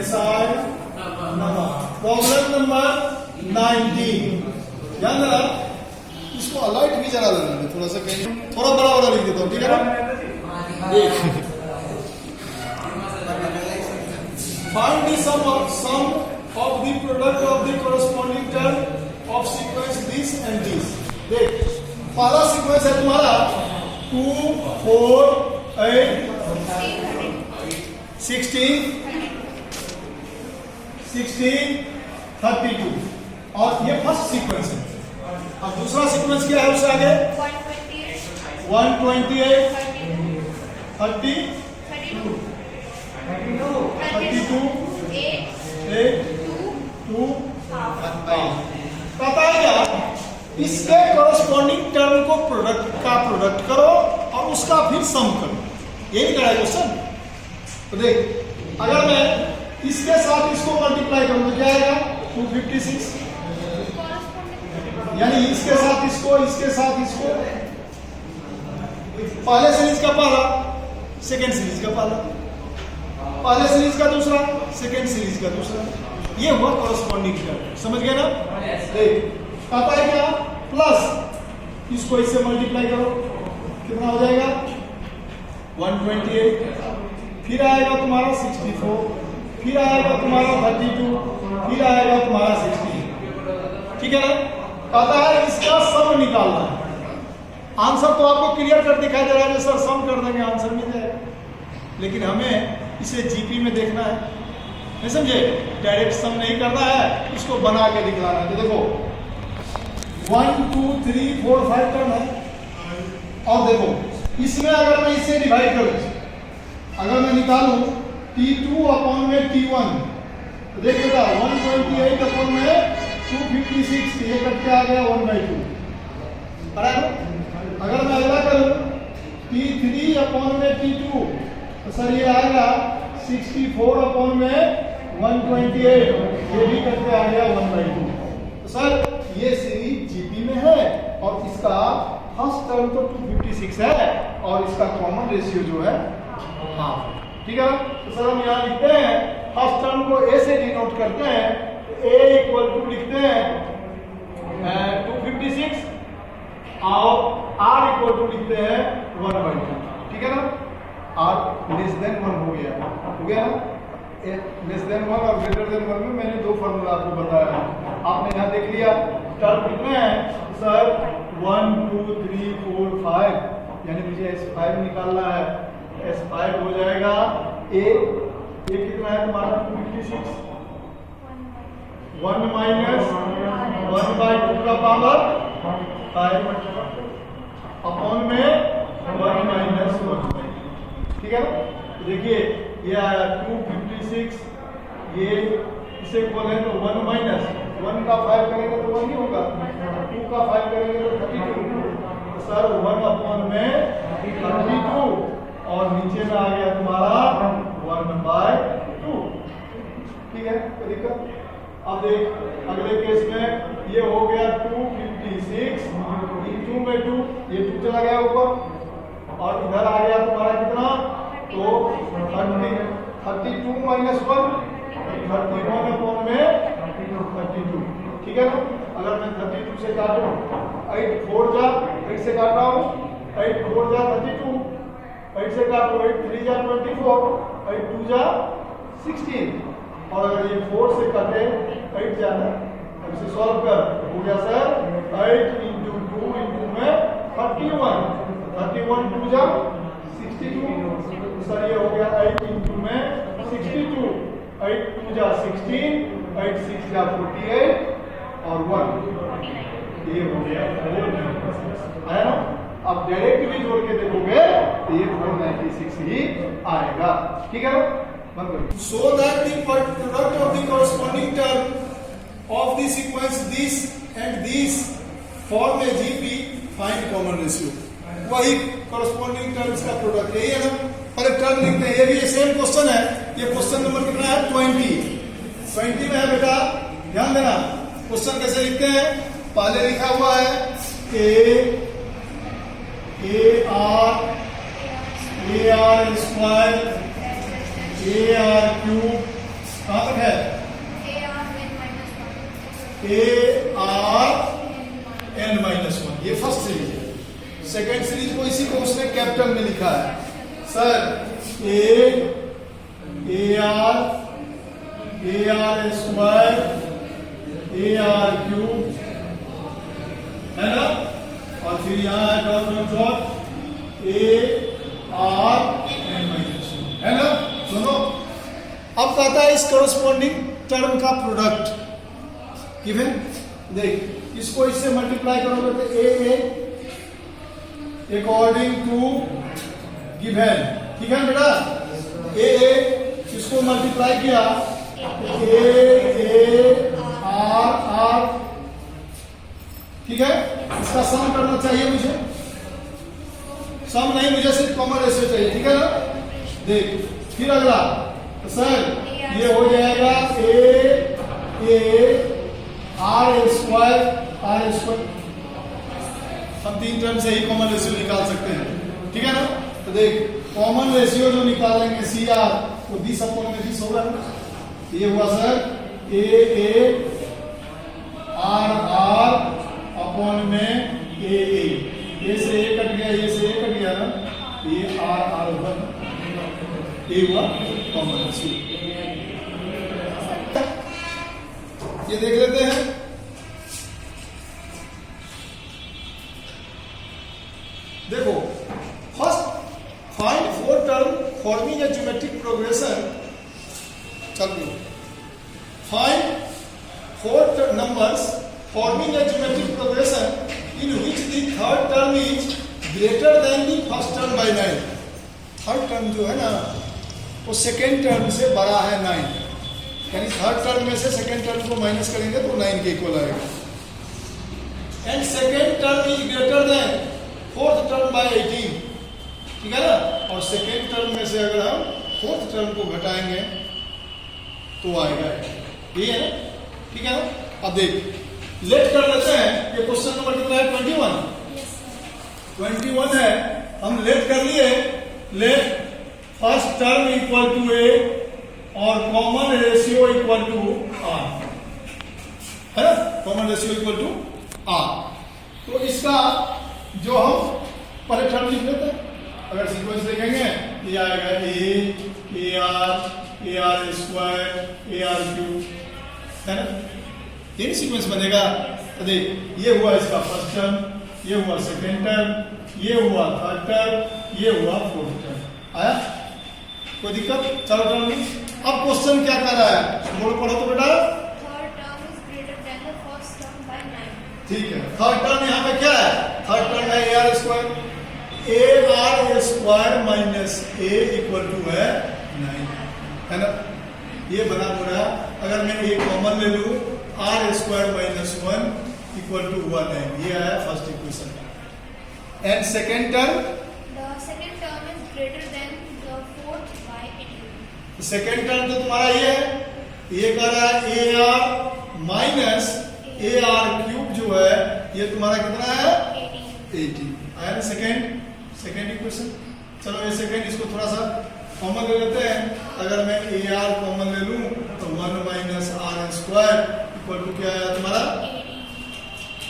SI नमा। Problem number 19। ध्यान देना, इसको अलाइट भी जला देना, थोड़ा सा कहीं थोड़ा बड़ा बड़ा लिख देता हूँ, ठीक है ना। Find the sum of the product of the corresponding term of sequence this and this. देख, पहला सीक्वेंस है तुम्हारा 2 4 8 16 32 और ये फर्स्ट सीक्वेंस है। अब दूसरा सीक्वेंस क्या है उससे आगे 128 32 8 2 पता है क्या, इसके कॉरेस्पॉन्डिंग टर्म को प्रोडक्ट करो और उसका फिर सम करो, यही करा है क्वेश्चन। तो देख, अगर मैं इसके साथ इसको मल्टीप्लाई करूं तो क्या आएगा 256, यानी इसके साथ इसको पहले सीरीज का पहला, सेकेंड सीरीज का पहला, पहले सीरीज का दूसरा, सेकेंड सीरीज का दूसरा, ये हुआ कॉरेस्पॉन्डिंग टर्म। समझ गए ना। देख, पता है क्या, प्लस इसको इससे मल्टीप्लाई करो, कितना हो जाएगा 128, फिर आएगा तुम्हारा 64, फिर आएगा तुम्हारा 32, फिर आएगा तुम्हारा 16। ठीक है ना। पता है इसका सम निकालना है। आंसर तो आपको क्लियर कर दिखाई दे रहा है, सर सम कर देंगे आंसर मिल जाएगा, लेकिन हमें इसे जीपी में देखना है, नहीं समझे। डायरेक्ट सम नहीं करना है, इसको बना के दिखलाना है। तो देखो 1 2 3 4 5 टर्म है, और देखो इसमें अगर मैं इसे डिवाइड करूं, अगर मैं निकालूं T2 अपॉन में T1, तो देख बेटा 128 अपॉन में 256, ये करके आ गया 1/2। बराबर। अगर मैं अगला करूं T3 अपॉन में T2, तो सर ये आएगा 64 अपॉन में 128, ये भी करके आ गया 1/2। तो सर ये सीरीज जीपी में है और इसका फर्स्ट टर्म तो 256 है और इसका कॉमन रेशियो जो है हाफ। ठीक है ना। तो सर हम यहाँ लिखते हैं, फर्स्ट टर्म को ए से डिनोट करते हैं, ए इक्वल टू लिखते हैं 256 और आर इक्वल टू लिखते हैं 1/2। ठीक है ना। आर लेस देन 1 हो गया ना। लेस देन 1 और ग्रेटर देन 1 में मैंने दो फॉर्मूला आपको बताया, आपने यहाँ देख लिया। टर्म कितने हैं सर 1 2 3 4 5, यानी मुझे S5 निकालना है। S5 हो जाएगा ए कितना है तुम्हारा 256, 1 माइनस 1/2 का पावर 5 अपॉन में 1 माइनस 1/2। ठीक है ना। देखिए ये आया 256, ये इसे बोले तो 1 माइनस 1 का 5 करेंगे तो 1 ही होगा, 2 का 5 करेंगे तो 32। तो सर 1 अपॉन में 32 और नीचे में आ गया तुम्हारा 1/2। ठीक है, कोई दिक्कत। अब देख अगले केस में ये हो गया 256 2 में 2, ये 2 चला गया ऊपर और इधर आ गया तुम्हारा कितना, तो 32 माइनस 1 31 अपॉन में 32। ठीक है ना। अगर मैं 32 से काटूं, 8 4 जा 8 से काट रहा हूं, 8 4 जा 32, 8 से काटो 8 3 जा 24, 8 2 जा 16, और अगर ये 4 से काटे 8 जाना, अब इसे सॉल्व कर हो गया सर 8 इंटू 2 इंटू में 31, 31 2 जा 62, सर ये हो गया 8 इंटू में 62, 8 2 जा 16, 8 6 जा 48 और 1, ये हो गया 496। आया ना। अब डायरेक्ट भी जोड़ के देखोगे तो ये 496 ही आएगा। ठीक है ना। बंद करो। So that the product of the corresponding term of the sequence this and this form A GP, find common ratio. वही कॉरेस्पॉन्डिंग टर्म्स का प्रोडक्ट यही है ना। पहले टर्म लिखते हैं, ये भी सेम क्वेश्चन है। ये क्वेश्चन नंबर कितना है 20 में है बेटा, ध्यान देना। क्वेश्चन कैसे लिखते हैं, पहले लिखा हुआ है A R square A R cube, कहाँ ARn-1, ये फर्स्ट सीरीज है। सेकेंड सीरीज को इसी को उसने कैपिटल में लिखा है सर, AR² AR³ है ना, और फिर यहाँ है डॉट ARn-1 है ना। सुनो, अब कहता है इस कॉरस्पॉन्डिंग टर्म का प्रोडक्ट गिवन। देख, इसको इससे मल्टीप्लाई करोगे तो ए अकॉर्डिंग टू गिवन, ठीक है बेटा। ए इसको मल्टीप्लाई किया AR, ठीक है। इसका सम करना चाहिए मुझे, सम नहीं, मुझे सिर्फ कॉमन रेशियो चाहिए, ठीक है ना। देख, फिर अगला तो सर ये हो जाएगा R² हम 3 टर्म से ही कॉमन रेशियो निकाल सकते हैं, ठीक है ना। तो देख, कॉमन रेशियो जो निकालेंगे CR वो 20/20 होगा ना। ये हुआ सर AR में AA, ये से A कट गया, ये से A कट गया ना, ये RR होगा, ये हुआ कॉमन रेशियो। ये देख लेते हैं। देखो, first find 4 term forming a geometric progression. चलिए, find 4 numbers forming a geometric progression in which the third term is greater than the first term by 9। Third term जो है ना वो सेकेंड टर्म से बड़ा है 9, यानी थर्ड टर्म में से सेकेंड टर्म को माइनस करेंगे तो 9 के इक्वल आएगा। And second term is greater then fourth term by 18, ठीक है ना। और सेकेंड टर्म में से अगर हम फोर्थ टर्म को घटाएंगे तो आएगा, ये है ना, ठीक है ना। अब देख, लेट कर लेते हैं, ये क्वेश्चन नंबर कितना है 21 है, हम लेट कर लिए। Let first term equal to A और common ratio equal to R, है ना, common ratio equal to R। तो इसका जो हम पहले टर्म लिख लेते हैं, अगर सीक्वेंस देखेंगे ये आएगा AR² AR³ है ना, ये सीक्वेंस बनेगा। तो देख, ये हुआ इसका फर्स्ट टर्म, ये हुआ सेकेंड टर्म, ये हुआ थर्ड टर्म, ये हुआ फोर्थ टर्म। आया कोई दिक्कत? चलो टर्म। अब क्वेश्चन क्या कर रहा है, बोलो, पढ़ो तो बेटा। Third term is greater than the first term by 9। ठीक है, थर्ड टर्म यहाँ पे क्या है, थर्ड टर्म है AR² minus A equal to है 9, है ना। ये बना पूरा। अगर मैं A कॉमन ले लूं, R² माइनस 1 इक्वल टू 1 है, ये आया first equation. And second term, the second term is greater than the fourth by 18। Second term तो तुम्हारा ये है, ये कर रहा है AR माइनस AR³ जो है, ये तुम्हारा कितना है 18 आया ना। Second equation. चलो ये सेकेंड, इसको थोड़ा सा कॉमन ले लेते हैं। अगर मैं AR कॉमन ले लूं तो 1 माइनस R² इक्वल टू क्या आया तुम्हारा,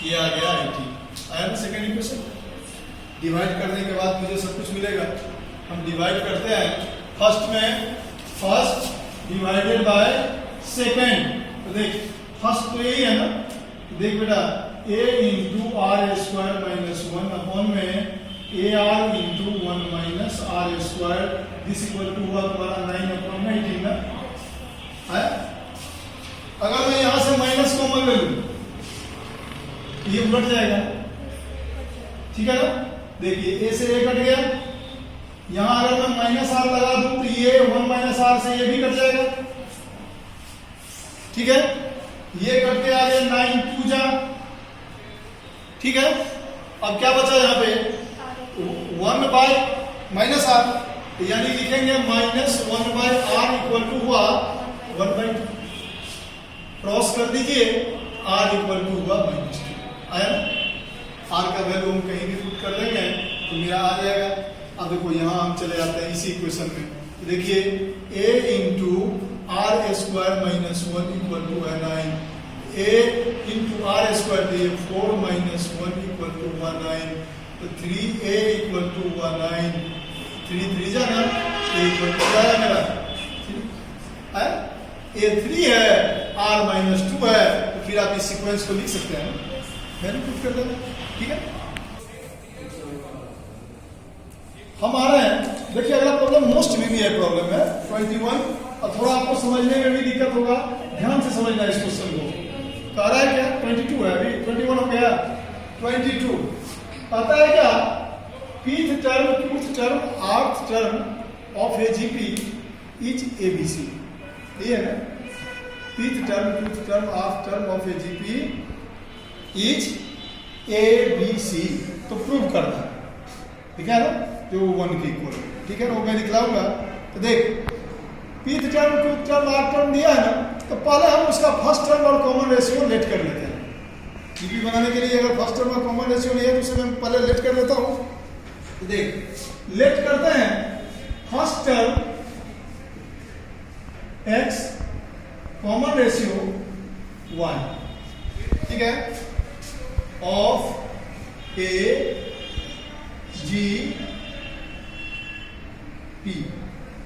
ये आ गया 18 आया ना। सेकेंड इक्वेशन डिवाइड करने के बाद मुझे सब कुछ मिलेगा। हम डिवाइड करते हैं, फर्स्ट में फर्स्ट डिवाइडेड बाय सेकेंड। तो देख, फर्स्ट तो यही है ना, देख बेटा, A into R² minus 1 upon में AR into 1 minus R², this equal to हुआ तुम्हारा 9 अपॉन में 18 ना। अगर मैं यहां से माइनस कॉमन ले लूं, ये उलट जाएगा, ठीक है ना। देखिए, A से A कट गया, यहां अगर मैं माइनस R लगा दूं तो ये 1 माइनस R से ये भी कट जाएगा, ठीक है। ये कट के आ गया 9 2 जा, ठीक है। अब क्या बचा यहाँ पे, 1 बाय माइनस R, यानी लिखेंगे minus 1 by R equal to हुआ 1/2। क्रॉस कर दीजिए, R इक्वल टू हुआ -2 आया ना। R का वैल्यू हम कहीं भी पुट कर देंगे तो मेरा आ जाएगा। अब देखो, यहाँ हम चले जाते हैं इसी इक्वेशन में। तो देखिए, A into R² minus 1 equal to है 9, a इंटू आर स्क्वायर, तो ये 4 माइनस 1 इक्वल टू 19, तो 3a इक्वल टू 19, 3 3 जाना इक्वल टू क्या है मेरा है a 3 है, r माइनस 2 है, तो फिर आप इस सीक्वेंस को लिख सकते हैं, मैंने प्रूफ कर देना, ठीक है। हम आ रहे हैं, देखिए अगला प्रॉब्लम मोस्ट में भी है, प्रॉब्लम है 21, और थोड़ा आपको समझने में भी दिक्कत होगा, ध्यान से समझना इस क्वेश्चन को। कह रहा है क्या 22 है, अभी 21 हो गया, 22 कहता है क्या pth term, qth term, rth term of A GP is ABC, ये है pth term, qth term, rth term of A GP is ABC, तो प्रूव करना है, ठीक है ना, जो 1 के इक्वल, ठीक है ना, वो मैं दिखलाऊंगा। तो देख pth term, qth term, rth term दिया है ना, तो पहले हम उसका फर्स्ट टर्म और कॉमन रेशियो लेट कर लेते हैं। जीपी बनाने के लिए अगर फर्स्ट टर्म और कॉमन रेशियो नहीं है तो उसे मैं पहले लेट कर लेता हूं। तो देख लेट करते हैं, first term x, common ratio 1, ठीक है, ऑफ ए जी पी,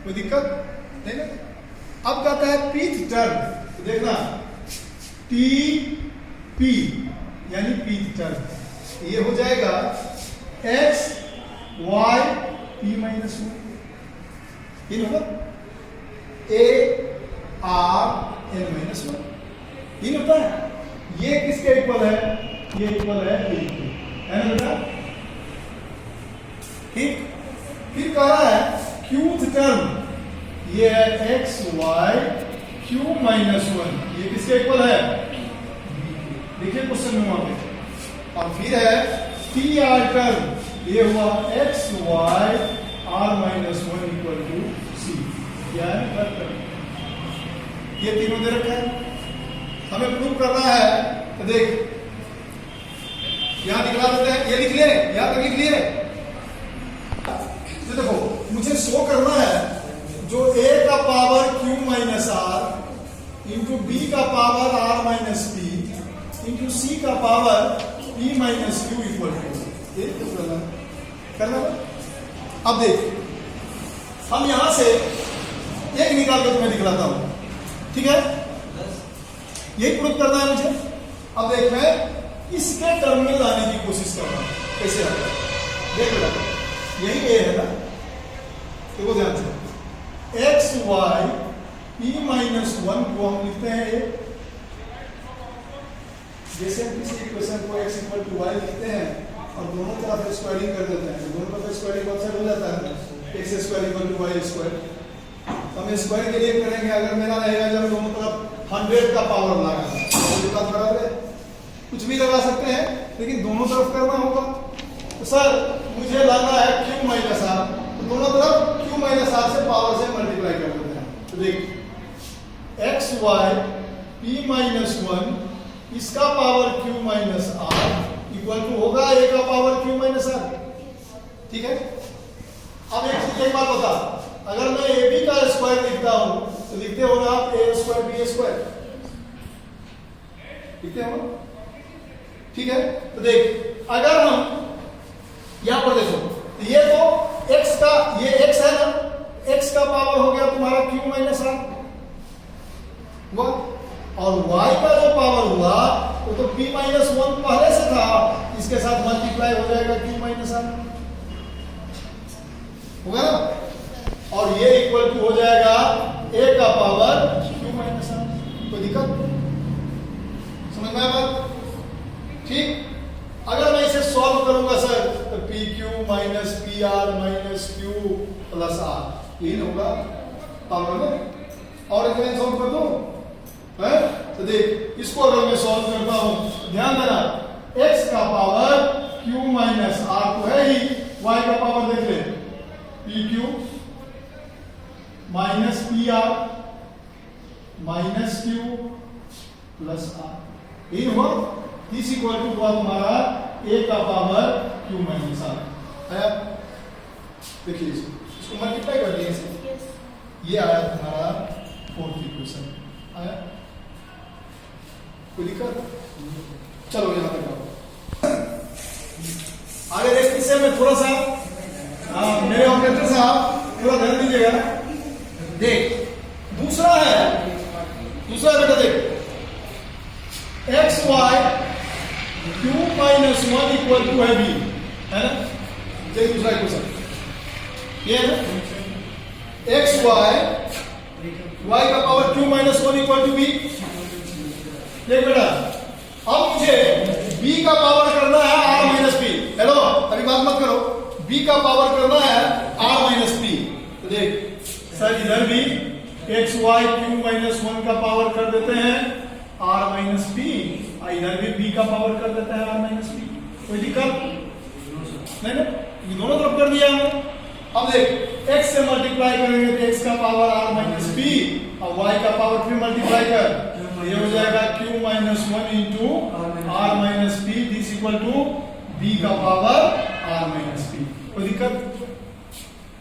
कोई दिक्कत नहीं ना। अब कहता है pth टर्म, तो देखना टी पी यानी pth टर्म, ये हो जाएगा x y p माइनस 1, ये होगा a r n माइनस 1, ये होता है। ये किसके इक्वल है, ये इक्वल है a के, है ना बेटा, ठीक। फिर कह रहा है qth टर्म, ये है x y q माइनस 1, ये किसके इक्वल है, देखिए क्वेश्चन में वहां पे। और फिर है टी आर टर्म, ये हुआ x y r minus 1 equal to C, क्या है थर्ड टर्म, ये तीनों दे रखा है, हमें प्रूव करना है। तो देख यहां दिखला देते हैं, ये लिख ले, यहां तक लिख लिए। तो देखो मुझे शो करना है जो a का power q minus r into B का power r minus P into c का power p minus q equal to, ये करना है। अब देख हम यहां से एक निकाल कर तुम्हें दिखलाता हूं, ठीक है, यही प्रूफ करना है मुझे। अब देख मैं इसके टर्म में लाने की कोशिश कर रहा हूं, कैसे आता है देख बेटा, यही a है ना, देखो ध्यान से x y p माइनस 1 को हम लिखते हैं a, जैसे हम किसी इक्वेशन को x इक्वल टू y लिखते हैं और दोनों तरफ स्क्वायरिंग कर देते हैं, दोनों तरफ स्क्वायरिंग कौन सा हो जाता है, x square equal to y square. हम स्क्वायर के लिए करेंगे, अगर मेरा रहेगा जब दोनों तरफ 100 का पावर लगा, तो बात बराबर है, कुछ भी लगा सकते हैं लेकिन दोनों तरफ करना होगा। तो सर मुझे लाना है q माइनस r, तो दोनों तरफ q माइनस r से पावर से मल्टीप्लाई कर देते हैं। तो देख x y p माइनस 1 इसका power q minus r equal to होगा a का पावर q माइनस r, ठीक है। अब एक बात बता, अगर मैं ए बी का स्क्वायर लिखता हूं तो लिखते हो ना आप a स्क्वायर बी स्क्वायर, लिखते हो, ठीक है। तो देख अगर हम यहां पर देखो, तो ये तो x का, ये x है ना, x का पावर हो गया तुम्हारा q माइनस r हुआ, और y का जो पावर हुआ वो तो p माइनस 1 पहले से था, इसके साथ मल्टीप्लाई हो जाएगा q माइनस r, होगा ना, और ये इक्वल टू हो जाएगा a का पावर q माइनस r। कोई दिक्कत समझ में आया बात, ठीक। अगर मैं इसे सॉल्व करूंगा सर तो P Q minus P R minus Q plus R, यही होगा पावर में। और इसे सॉल्व कर दो है, तो देख इसको अगर मैं सॉल्व करता हूं, ध्यान देना x का पावर q माइनस r तो है ही, y का पावर देख ले P Q minus P R minus Q plus R, यही हुआ। इस इक्वल टू हुआ तुम्हारा a का पावर q माइनस r आया, देखिए इसको मल्टीप्लाई कर दिए इसे, ये आया तुम्हारा फोर्थ इक्वेशन आया। कोई दिक्कत? चलो यहां तक आओ। आगे देख, इससे मैं थोड़ा सा मेरे ऑपरेटर साहब थोड़ा ध्यान दीजिएगा। देख, दूसरा है बेटा, देख X Y Q minus 1 equal to है बी, है ना? देख दूसरा इक्वेशन ये है ना, एक्स वाई का power Q minus 1 equal to बी। देख बेटा, अब मुझे b का पावर करना है r माइनस पी। हेलो, अभी बात मत करो, b का पावर करना है r माइनस पी। तो देख सर, इधर भी एक्स वाई क्यू माइनस 1 का पावर कर देते हैं r माइनस पी, और इधर भी b का पावर कर देते हैं r माइनस पी। कोई दिक्कत नहीं ना? ये दोनों तरफ कर दिया हमने। अब देख, x से मल्टीप्लाई करेंगे तो x का पावर r माइनस पी, और y का पावर फिर मल्टीप्लाई कर, तो ये हो जाएगा q minus 1 into r minus P, this equal to b का पावर r माइनस पी। कोई दिक्कत?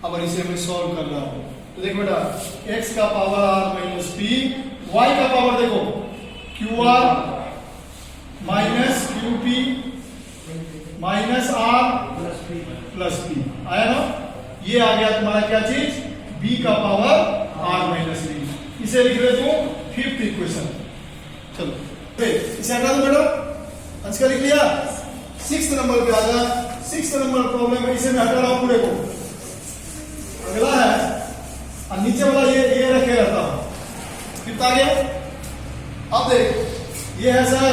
अब इसे मैं सॉल्व कर रहा हूं, तो देखो बेटा, x का power r minus P, y का पावर देखो qr minus qp minus r plus p, आया ना? ये आ गया तुम्हारा क्या चीज, b का पावर r माइनस पी। इसे लिख ले तू फिफ्थ इक्वेशन। चलो इसे हटा दो बेटा, अंश का लिख लिया। 6th नंबर पे आ जा, 6th नंबर प्रॉब्लम है, इसे मैं हटा रहा हूं पूरे को। अगला है, और नीचे वाला ये रखे रहता हूं। फिफ्थ आ गया। अब देख, ये है सर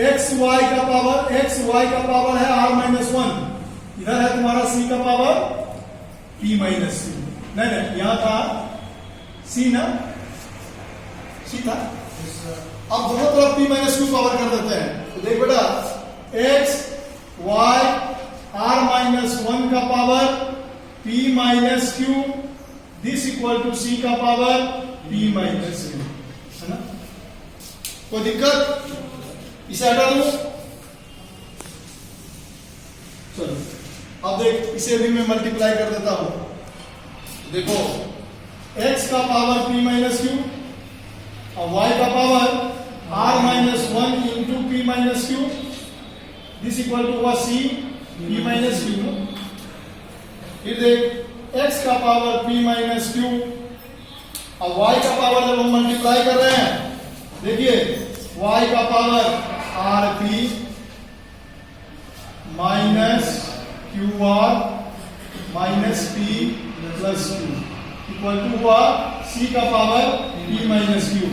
एक्स वाई का पावर है r माइनस 1, इधर है तुम्हारा c का पावर p माइनस सी। नहीं, यहां था c ना, c था। अब दोनों तरफ p माइनस क्यू पावर कर देते हैं। तो देख बेटा, x y r माइनस 1 का power p minus Q, this equal to c का पावर p माइनस क्यू, है ना? कोई दिक्कत? इसे हटा दो। चलो अब देख, इसे भी मैं मल्टीप्लाई कर देता हूं। देखो, x का पावर p माइनस क्यू और y का power r minus 1 into p minus Q, this equal to हुआ c p माइनस क्यू। फिर देख, x का पावर p माइनस क्यू और y का पावर जब हम मल्टीप्लाई कर रहे हैं, देखिए y का power rp minus qr minus p plus q equal to हुआ c का पावर p माइनस q।